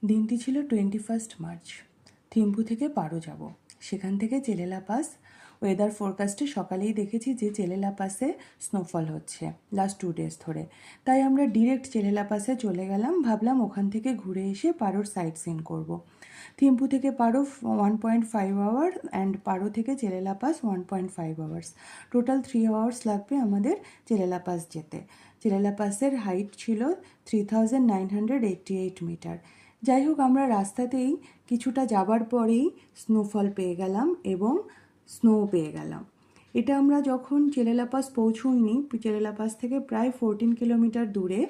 দিনটি ছিল 21 মার্চ। থিম্পু থেকে পারো যাব, সেখান থেকে চেলেলা পাস। ওয়েদার ফোরকাস্টে সকালেই দেখেছি যে চেলেলা পাসে স্নোফল হচ্ছে লাস্ট 2 ডেজ ধরে। তাই আমরা ডিরেক্ট চেলেলা পাসে চলে গেলাম, ভাবলাম ওখান থেকে ঘুরে এসে পারোর সাইট সিন করবো। থিম্পু থেকে পারো 1.5 আওয়ার অ্যান্ড পারো থেকে চেলেলা পাস 1.5 আওয়ার্স। টোটাল 3 আওয়ার্স লাগবে আমাদের চেলেলা পাস যেতে। চেলেলা পাসের হাইট ছিল 3988 মিটার। যাই হোক, আমরা রাস্তাতেই কিছুটা যাবার পরেই স্নোফল পেয়ে গেলাম এবং স্নো পেয়ে গেলাম। এটা আমরা যখন চেলেলা পাস পৌঁছইনি, চেলেলা পাস থেকে প্রায় 14 কিলোমিটার দূরে,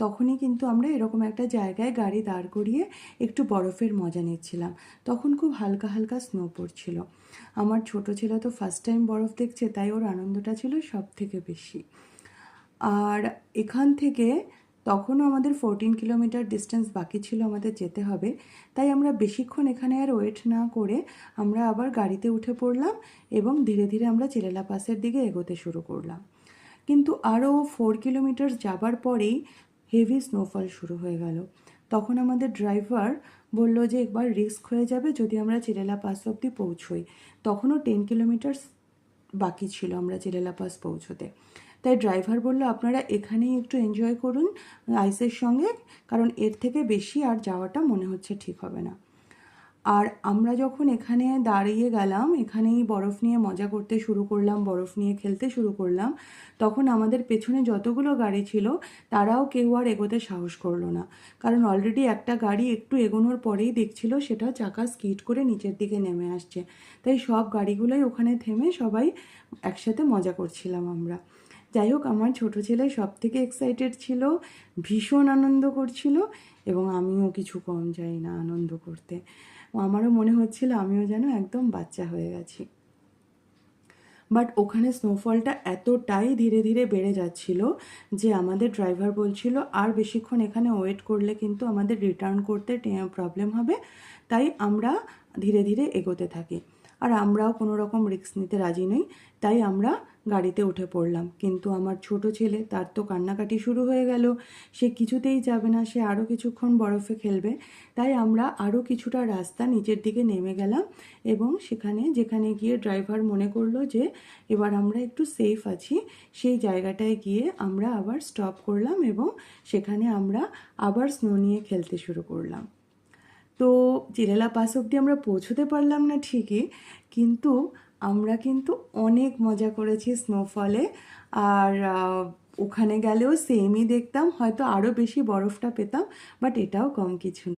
তখনই কিন্তু আমরা এরকম একটা জায়গায় গাড়ি দাঁড় করিয়ে একটু বরফের মজা নিচ্ছিলাম। তখন খুব হালকা হালকা স্নো পড়ছিল। আমার ছোট ছেলে তো ফার্স্ট টাইম বরফ দেখছে, তাই ওর আনন্দটা ছিল সব থেকে বেশি। আর এখান থেকে তখনও আমাদের 14 কিলোমিটার ডিস্টেন্স বাকি ছিল আমাদের যেতে হবে। তাই আমরা বেশিক্ষণ এখানে আর ওয়েট না করে আমরা আবার গাড়িতে উঠে পড়লাম এবং ধীরে ধীরে আমরা চেলেলা পাসের দিকে এগোতে শুরু করলাম। কিন্তু আরও 4 কিলোমিটার যাবার পরেই হেভি স্নোফল শুরু হয়ে গেল। তখন আমাদের ড্রাইভার বলল যে একবার রিস্ক হয়ে যাবে যদি আমরা চেলেলা পাস অবধি পৌঁছোই। তখনও 10 কিলোমিটার বাকি ছিল আমরা চেলেলা পাস পৌঁছোতে। তাই ড্রাইভার বলল আপনারা এখানেই একটু এনজয় করুন আইসের সঙ্গে, কারণ এর থেকে বেশি আর যাওয়াটা মনে হচ্ছে ঠিক হবে না। আর আমরা যখন এখানে দাঁড়িয়ে গেলাম, এখানেই বরফ নিয়ে মজা করতে শুরু করলাম, বরফ নিয়ে খেলতে শুরু করলাম, তখন আমাদের পেছনে যতগুলো গাড়ি ছিল তারাও কেউ আর এগোতে সাহস করলো না। কারণ অলরেডি একটা গাড়ি একটু এগোনোর পরেই দেখছিল সেটা চাকা স্কিড করে নিচের দিকে নেমে আসছে। তাই সব গাড়িগুলোই ওখানে থেমে সবাই একসাথে মজা করছিলাম আমরা। যাই হোক, আমার ছোট ছেলে সব থেকে এক্সাইটেড ছিল, ভীষণ আনন্দ করছিল এবং আমিও কিছু কম যাই না আনন্দ করতে। আমারও মনে হচ্ছিল আমিও যেন একদম বাচ্চা হয়ে গেছি। বাট ওখানে স্নোফলটা এতটাই ধীরে ধীরে বেড়ে যাচ্ছিল যে আমাদের ড্রাইভার বলছিল আর বেশিক্ষণ এখানে ওয়েট করলে কিন্তু আমাদের রিটার্ন করতে প্রবলেম হবে। তাই আমরা ধীরে ধীরে এগোতে থাকি। আর আমরাও কোনো রকম রিস্ক নিতে রাজি নই, তাই আমরা গাড়িতে উঠে পড়লাম। কিন্তু আমার ছোট ছেলে, তার তো কান্নাকাটি শুরু হয়ে গেল। সে কিছুতেই যাবে না, সে আরও কিছুক্ষণ বরফে খেলবে। তাই আমরা আরও কিছুটা রাস্তা নিচের দিকে নেমে গেলাম এবং যেখানে গিয়ে ড্রাইভার মনে করলো যে এবার আমরা একটু সেফ আছি, সেই জায়গাটায় গিয়ে আমরা আবার স্টপ করলাম এবং সেখানে আমরা আবার স্নো নিয়ে খেলতে শুরু করলাম। তো চেলেলা পাস অবধি আমরা পৌঁছতে পারলাম না ঠিকই, কিন্তু আমরা কিন্তু অনেক মজা করেছি স্নোফলে। আর ওখানে গেলেও সেমই দেখতাম, হয়তো আরও বেশি বরফটা পেতাম, বাট এটাও কম কিছু না।